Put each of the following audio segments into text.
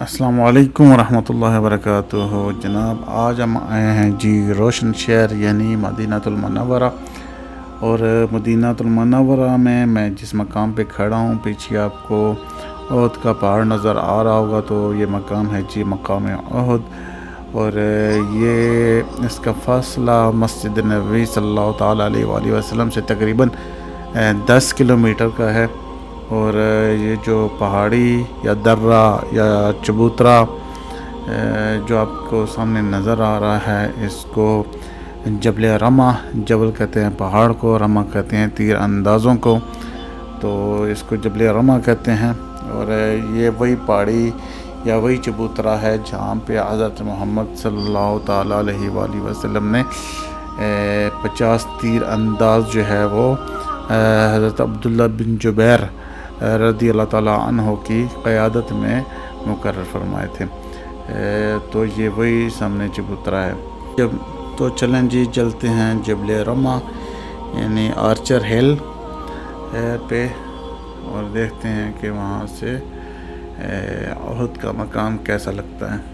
السلام علیکم ورحمۃ اللہ وبرکاتہ جناب، آج ہم آئے ہیں روشن شہر یعنی مدینہ المنورہ۔ اور مدینہ المنورہ میں جس مقام پہ کھڑا ہوں، پیچھے آپ کو احد کا پہاڑ نظر آ رہا ہوگا، تو یہ مقام ہے مقام احد۔ اور یہ اس کا فاصلہ مسجد نبوی صلی اللہ تعالیٰ علیہ وآلہ وسلم سے تقریباً 10 کلومیٹر کا ہے۔ اور یہ جو پہاڑی یا درہ یا چبوترا جو آپ کو سامنے نظر آ رہا ہے، اس کو جبل رمہ، جبل کہتے ہیں پہاڑ کو، رمہ کہتے ہیں تیر اندازوں کو، تو اس کو جبل رمہ کہتے ہیں۔ اور یہ وہی پہاڑی یا وہی چبوترا ہے جہاں پہ حضرت محمد صلی اللہ تعالیٰ علیہ وآلہ وسلم نے 50 تیر انداز جو ہے وہ حضرت عبداللہ بن جبیر رضی اللہ تعالیٰ عنہ کی قیادت میں مقرر فرمائے تھے۔ تو یہ وہی سامنے چبوترا ہے۔ تو چلیں جی، چلتے ہیں جبل رمہ یعنی آرچر ہل پہ، اور دیکھتے ہیں کہ وہاں سے احد کا مقام کیسا لگتا ہے۔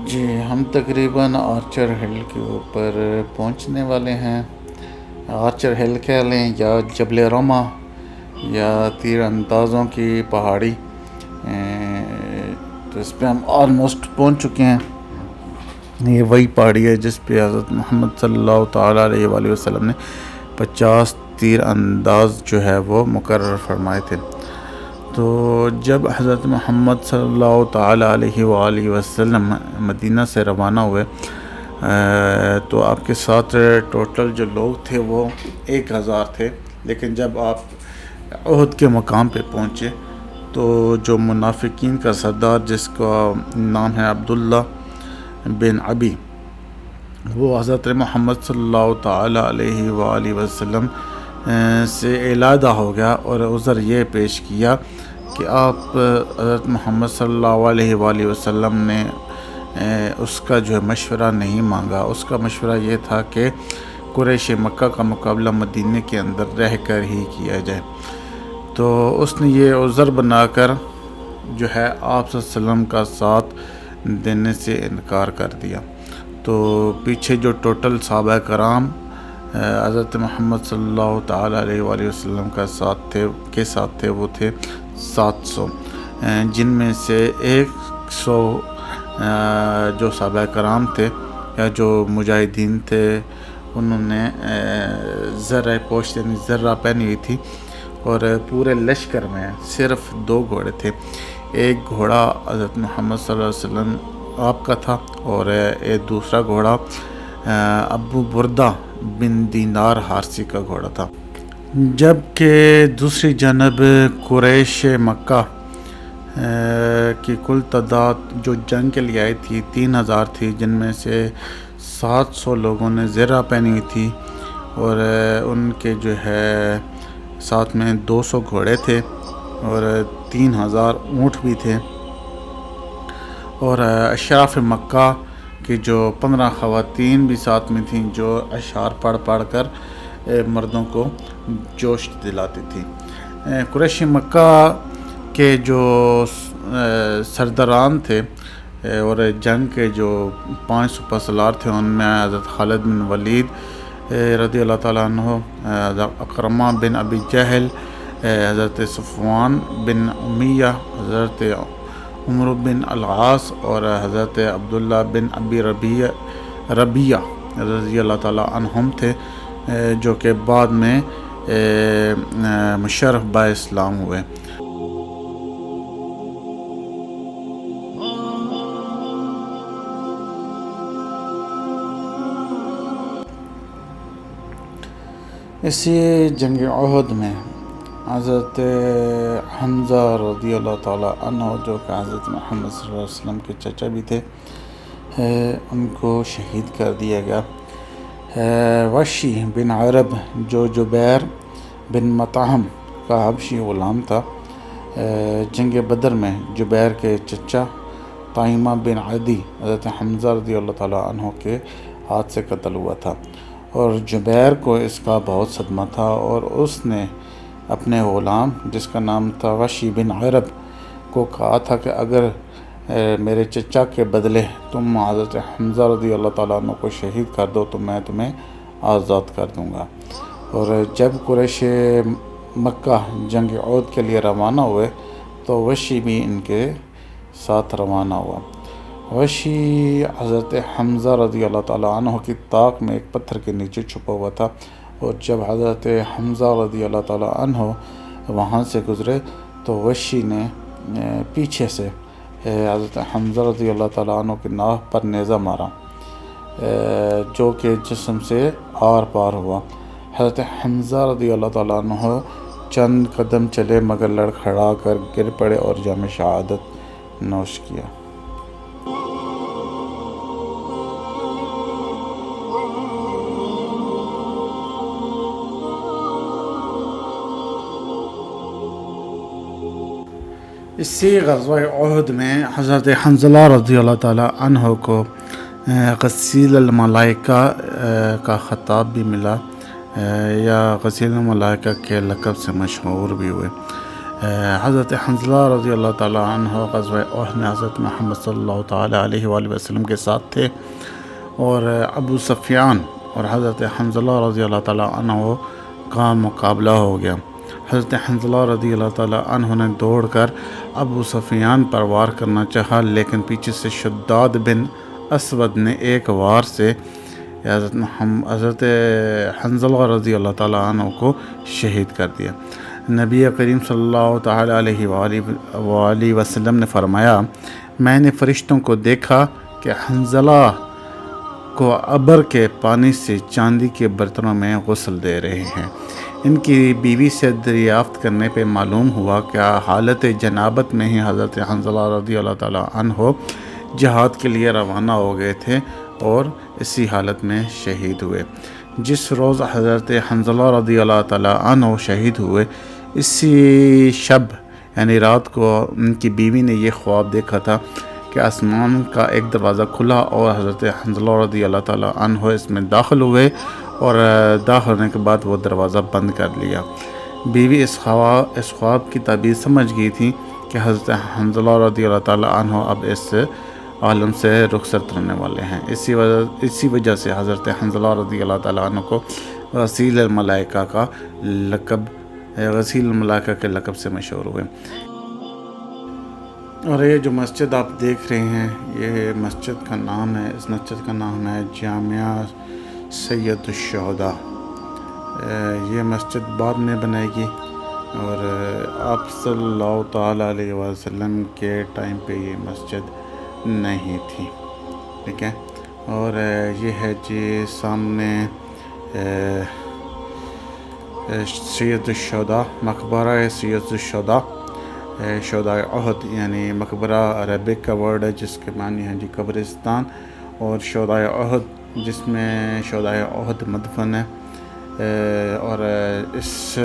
جی، ہم تقریباً آرچر ہل کے اوپر پہنچنے والے ہیں۔ آرچر ہل کہہ لیں یا جبل رمہ یا تیر اندازوں کی پہاڑی، تو اس پہ ہم آلموسٹ پہنچ چکے ہیں۔ یہ وہی پہاڑی ہے جس پہ حضرت محمد صلی اللہ تعالیٰ علیہ وآلہ وسلم نے 50 تیر انداز جو ہے وہ مقرر فرمائے تھے۔ تو جب حضرت محمد صلی اللہ تعالیٰ علیہ وآلہ وسلم مدینہ سے روانہ ہوئے، تو آپ کے ساتھ ٹوٹل جو لوگ تھے وہ 1000 تھے، لیکن جب آپ احد کے مقام پہ پہنچے تو جو منافقین کا سردار جس کا نام ہے عبداللہ بن ابی، وہ حضرت محمد صلی اللہ تعالیٰ علیہ وآلہ وسلم سے علادہ ہو گیا اور عذر یہ پیش کیا کہ آپ حضرت محمد صلی اللہ علیہ وآلہ وسلم نے اس کا جو ہے مشورہ نہیں مانگا۔ اس کا مشورہ یہ تھا کہ قریش مکہ کا مقابلہ مدینہ کے اندر رہ کر ہی کیا جائے۔ تو اس نے یہ عذر بنا کر جو ہے آپ صلی اللہ علیہ وسلم کا ساتھ دینے سے انکار کر دیا۔ تو پیچھے جو ٹوٹل صحابہ کرام حضرت محمد صلی اللہ تعالیٰ علیہ وآلہ وسلم کا ساتھ تھے وہ تھے 700، جن میں سے 100 جو صحابہ کرام تھے یا جو مجاہدین تھے، انہوں نے زرہ پوش یعنی زرہ پہنی ہوئی تھی، اور پورے لشکر میں صرف 2 گھوڑے تھے۔ ایک گھوڑا حضرت محمد صلی اللہ علیہ وسلم آپ کا تھا، اور ایک دوسرا گھوڑا ابو بردہ بن دینار حارثی کا گھوڑا تھا۔ جبکہ دوسری جانب قریش مکہ کی کل تعداد جو جنگ کے لیے آئی تھی 3000 تھی، جن میں سے 700 لوگوں نے زرہ پہنی ہوئی تھی، اور ان کے جو ہے ساتھ میں 200 گھوڑے تھے، اور 3000 اونٹ بھی تھے، اور اشراف مکہ کی جو 15 خواتین بھی ساتھ میں تھیں جو اشعار پڑھ پڑھ کر مردوں کو جوش دلاتی تھی۔ قریش مکہ کے جو سرداران تھے اور جنگ کے جو 5 سپہ سالار تھے، ان میں حضرت خالد بن ولید رضی اللہ تعالیٰ عنہ، حضرت اکرمہ بن ابی جہل، حضرت صفوان بن امیہ، حضرت عمر بن العاص اور حضرت عبداللہ بن ابی ربیعہ رضی اللہ تعالیٰ عنہم تھے، جو کہ بعد میں مشرف با اسلام ہوئے۔ اسی جنگ احد میں حضرت حمزہ رضی اللہ تعالیٰ عنہ، جو کہ حضرت محمد صلی اللہ علیہ وسلم کے چچا بھی تھے، ان کو شہید کر دیا گیا۔ وحشی بن عرب، جو جبیر بن مطعم کا حبشی غلام تھا، جنگ بدر میں جبیر کے چچا طائمہ بن عدی حضرت حمزہ رضی اللہ تعالیٰ عنہ کے ہاتھ سے قتل ہوا تھا، اور جبیر کو اس کا بہت صدمہ تھا، اور اس نے اپنے غلام جس کا نام تھا وحشی بن عرب کو کہا تھا کہ اگر میرے چچا کے بدلے تم حضرت حمزہ رضی اللہ تعالیٰ عنہ کو شہید کر دو تو میں تمہیں آزاد کر دوں گا۔ اور جب قریش مکہ جنگ احد کے لیے روانہ ہوئے تو وحشی بھی ان کے ساتھ روانہ ہوا۔ وحشی حضرت حمزہ رضی اللہ تعالیٰ عنہ کی طاق میں ایک پتھر کے نیچے چھپا ہوا تھا، اور جب حضرت حمزہ رضی اللہ تعالیٰ عنہ وہاں سے گزرے تو وحشی نے پیچھے سے حضرت حمزہ رضی اللہ تعالیٰ عنہ کی ناف پر نیزہ مارا، جو کہ جسم سے آر پار ہوا۔ حضرت حمزہ رضی اللہ تعالیٰ عنہ چند قدم چلے مگر لڑکھڑا کر گر پڑے اور جام شہادت نوش کیا۔ اسی غزوہ احد میں حضرت حنظلہ رضی اللہ تعالیٰ عنہ کو غسیل الملائکہ کا خطاب بھی ملا، یا غسیل الملائکہ کے لقب سے مشہور بھی ہوئے۔ حضرت حنظلہ رضی اللہ تعالیٰ عنہ غزوہ احد میں حضرت محمد صلی اللہ تعالیٰ علیہ وآلہ وسلم کے ساتھ تھے، اور ابو سفیان اور حضرت حنظلہ رضی اللہ تعالیٰ عنہ کا مقابلہ ہو گیا۔ حضرت حنظلہ رضی اللہ تعالیٰ عنہ نے دوڑ کر ابو سفیان پر وار کرنا چاہا، لیکن پیچھے سے شداد بن اسود نے ایک وار سے حضرت حنظلہ رضی اللہ تعالیٰ عنہ کو شہید کر دیا۔ نبی کریم صلی اللہ تعالیٰ علیہ وآلہ وسلم نے فرمایا، میں نے فرشتوں کو دیکھا کہ حنظلہ کو ابر کے پانی سے چاندی کے برتنوں میں غسل دے رہے ہیں۔ ان کی بیوی سے دریافت کرنے پہ معلوم ہوا کہ حالت جنابت میں ہی حضرت حنظلہ رضی اللہ تعالیٰ عنہ جہاد کے لیے روانہ ہو گئے تھے اور اسی حالت میں شہید ہوئے۔ جس روز حضرت حنظلہ رضی اللہ تعالیٰ عنہ شہید ہوئے، اسی شب یعنی رات کو ان کی بیوی نے یہ خواب دیکھا تھا کہ آسمان کا ایک دروازہ کھلا اور حضرت حنظلہ رضی اللہ تعالیٰ عنہ اس میں داخل ہوئے، اور داخل ہونے کے بعد وہ دروازہ بند کر لیا۔ بیوی اس خواب کی تعبیر سمجھ گئی تھی کہ حضرت حنظلہ رضی اللہ تعالیٰ عنہ اب اس عالم سے رخصت ہونے والے ہیں۔ اسی وجہ سے حضرت حنظلہ رضی اللہ تعالیٰ عنہ کو غسیل الملائکہ کے لقب سے مشہور ہوئے۔ اور یہ جو مسجد آپ دیکھ رہے ہیں، یہ مسجد کا نام ہے، اس مسجد کا نام ہے جامعہ سید الشہداء۔ یہ مسجد بعد میں بنائی گئی، اور آپ صلی اللہ تعالیٰ علیہ وسلم کے ٹائم پہ یہ مسجد نہیں تھی، ٹھیک ہے۔ اور یہ ہے جی سامنے سید الشہداء، مقبرہ سید الشہداء، شہداء احد، یعنی مقبرہ عربک کا ورڈ ہے جس کے معنی ہے جی قبرستان، اور شہداء احد جس میں شہداء احد مدفن ہے۔ اور اس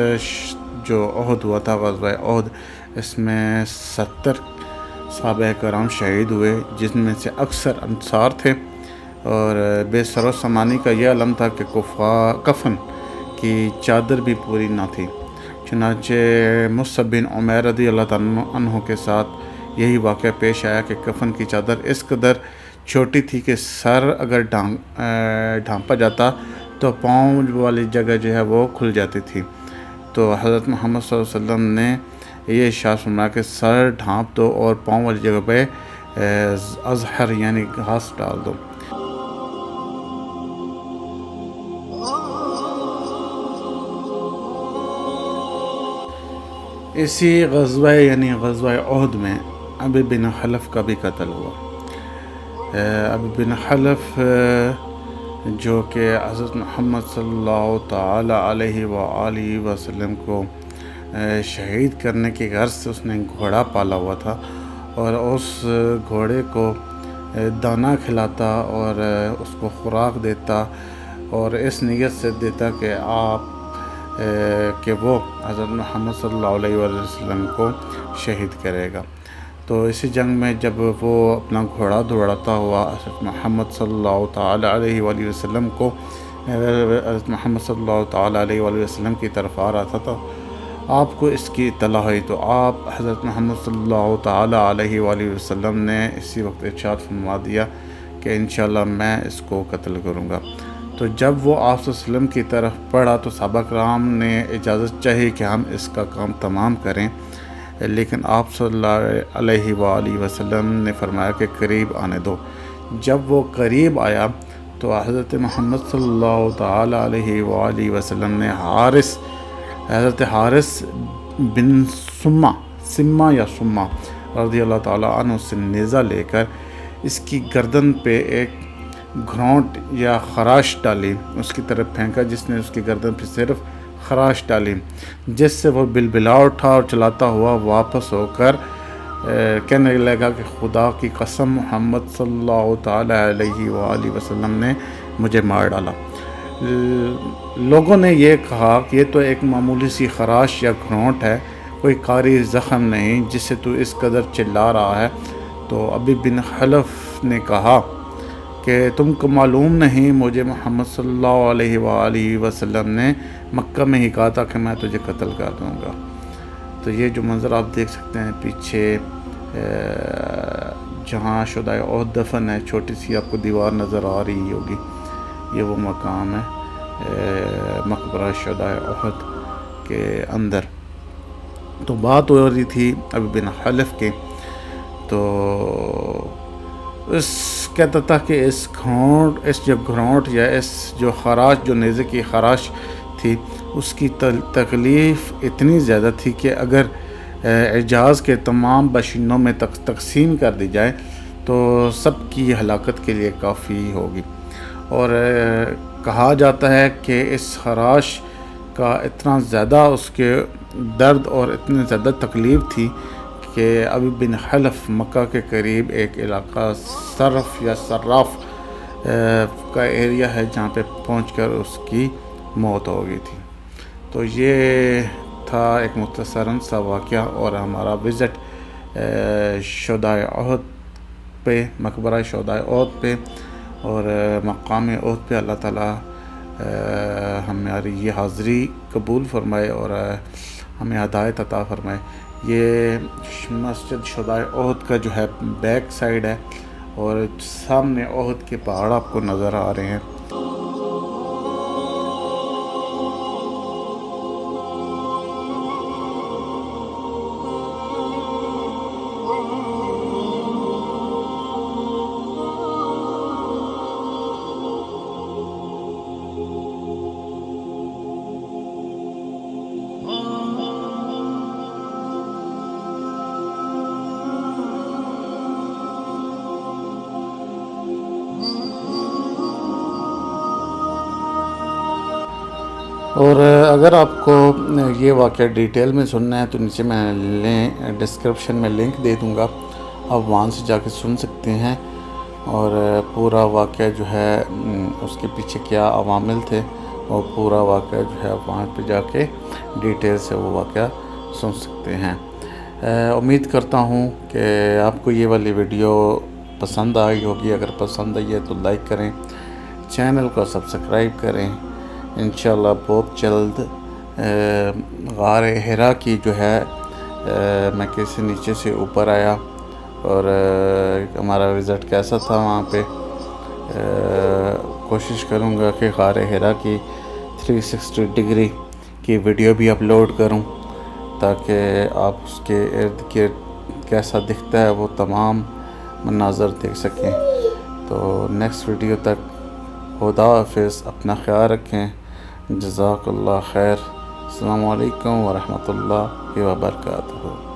جو احد ہوا تھا غزوہ احد، اس میں 70 صحابہ کرام شہید ہوئے، جن میں سے اکثر انصار تھے، اور بے سر و سامانی کا یہ علم تھا کہ کفن کی چادر بھی پوری نہ تھی۔ چنانچہ مصعب بن عمیر رضی اللہ تعالیٰ عنہ کے ساتھ یہی واقعہ پیش آیا کہ کفن کی چادر اس قدر چھوٹی تھی کہ سر اگر ڈھانپا جاتا تو پاؤں والی جگہ جو ہے وہ کھل جاتی تھی۔ تو حضرت محمد صلی اللہ علیہ وسلم نے یہ ارشاد فرمایا کہ سر ڈھانپ دو اور پاؤں والی جگہ پہ ازہر یعنی گھاس ڈال دو۔ اسی غزوہ یعنی غزوہ احد میں ابی بن حلف کا بھی قتل ہوا۔ ابی بن حلف جو کہ حضرت محمد صلی اللہ تعالی علیہ وآلہ وسلم کو شہید کرنے کی غرض سے اس نے گھوڑا پالا ہوا تھا، اور اس گھوڑے کو دانہ کھلاتا اور اس کو خوراک دیتا، اور اس نیت سے دیتا کہ وہ حضرت محمد صلی اللہ علیہ وآلہ وسلم کو شہید کرے گا۔ تو اسی جنگ میں جب وہ اپنا گھوڑا دوڑاتا ہوا حضرت محمد صلی اللہ تعالی علیہ وآلہ وسلم کو حضرت محمد صلی اللہ تعالی علیہ وآلہ وسلم کی طرف آ رہا تھا، تو آپ کو اس کی اطلاع ہوئی، تو آپ حضرت محمد صلی اللہ تعالی علیہ وآلہ وسلم نے اسی وقت ارشاد فرما دیا کہ انشاءاللہ میں اس کو قتل کروں گا۔ تو جب وہ آپ صلی اللہ علیہ وسلم کی طرف پڑھا تو صحابہ کرام نے اجازت چاہی کہ ہم اس کا کام تمام کریں، لیکن آپ صلی اللہ علیہ وآلہ وسلم نے فرمایا کہ قریب آنے دو۔ جب وہ قریب آیا تو حضرت محمد صلی اللہ تعالی علیہ وآلہ وسلم نے حضرت حارث بن سمہ یا سمہ رضی اللہ تعالیٰ عنہ سے نیزہ لے کر اس کی گردن پہ ایک گھرونٹ یا خراش ڈالی، اس کی طرف پھینکا، جس نے اس کی گردن پہ صرف خراش ڈالی، جس سے وہ بلبلا اٹھا اور چلاتا ہوا واپس ہو کر کہنے لگا کہ خدا کی قسم محمد صلی اللہ تعالی علیہ وآلہ وسلم نے مجھے مار ڈالا۔ لوگوں نے یہ کہا کہ یہ تو ایک معمولی سی خراش یا گھرونٹ ہے، کوئی کاری زخم نہیں جس سے تو اس قدر چلا رہا ہے۔ تو ابی بن حلف نے کہا کہ تم کو معلوم نہیں، مجھے محمد صلی اللہ علیہ وآلہ وسلم نے مکہ میں ہی کہا تھا کہ میں تجھے قتل کر دوں گا۔ تو یہ جو منظر آپ دیکھ سکتے ہیں پیچھے جہاں شہدائے احد دفن ہے، چھوٹی سی آپ کو دیوار نظر آ رہی ہوگی، یہ وہ مقام ہے مقبرہ شہدائے احد کے اندر۔ تو بات ہو رہی تھی ابی بن حلف کے، تو کہتا تھا کہ اس جو گھرونٹ یا اس جو خراش، جو نیزے کی خراش تھی، اس کی تکلیف اتنی زیادہ تھی کہ اگر حجاز کے تمام باشندوں میں تقسیم کر دی جائے تو سب کی ہلاکت کے لیے کافی ہوگی۔ اور کہا جاتا ہے کہ اس خراش کا اتنا زیادہ اس کے درد اور اتنی زیادہ تکلیف تھی کہ ابی بن حلف مکہ کے قریب ایک علاقہ صرف یا صراف کا ایریا ہے جہاں پہ پہنچ کر اس کی موت ہو گئی تھی۔ تو یہ تھا ایک مختصراً سا واقعہ اور ہمارا وزٹ شہدائے احد پہ، مقبرہ شہدائے احد پہ اور مقام احد پہ۔ اللہ تعالیٰ ہماری یہ حاضری قبول فرمائے اور ہمیں ہدایت عطا فرمائے۔ یہ مسجد شہدائے احد کا جو ہے بیک سائیڈ ہے، اور سامنے احد کے پہاڑ آپ کو نظر آ رہے ہیں۔ اور اگر آپ کو یہ واقعہ ڈیٹیل میں سننا ہے تو نیچے میں ڈسکرپشن میں لنک دے دوں گا، آپ وہاں سے جا کے سن سکتے ہیں، اور پورا واقعہ جو ہے اس کے پیچھے کیا عوامل تھے، اور پورا واقعہ جو ہے وہاں پہ جا کے ڈیٹیل سے وہ واقعہ سن سکتے ہیں۔ امید کرتا ہوں کہ آپ کو یہ والی ویڈیو پسند آئی ہوگی. اگر پسند آئی ہے تو لائک کریں, چینل کو سبسکرائب کریں. انشاءاللہ بہت جلد غار حرا کی جو ہے میں کیسے نیچے سے اوپر آیا اور ہمارا وزٹ کیسا تھا وہاں پہ, کوشش کروں گا کہ غار حرا کی 360 ڈگری کی ویڈیو بھی اپلوڈ کروں تاکہ آپ اس کے ارد گرد کیسا دکھتا ہے وہ تمام مناظر دیکھ سکیں. تو نیکسٹ ویڈیو تک خدا حافظ, اپنا خیال رکھیں. جزاک اللہ خیر. السلام علیکم ورحمۃ اللہ وبرکاتہ.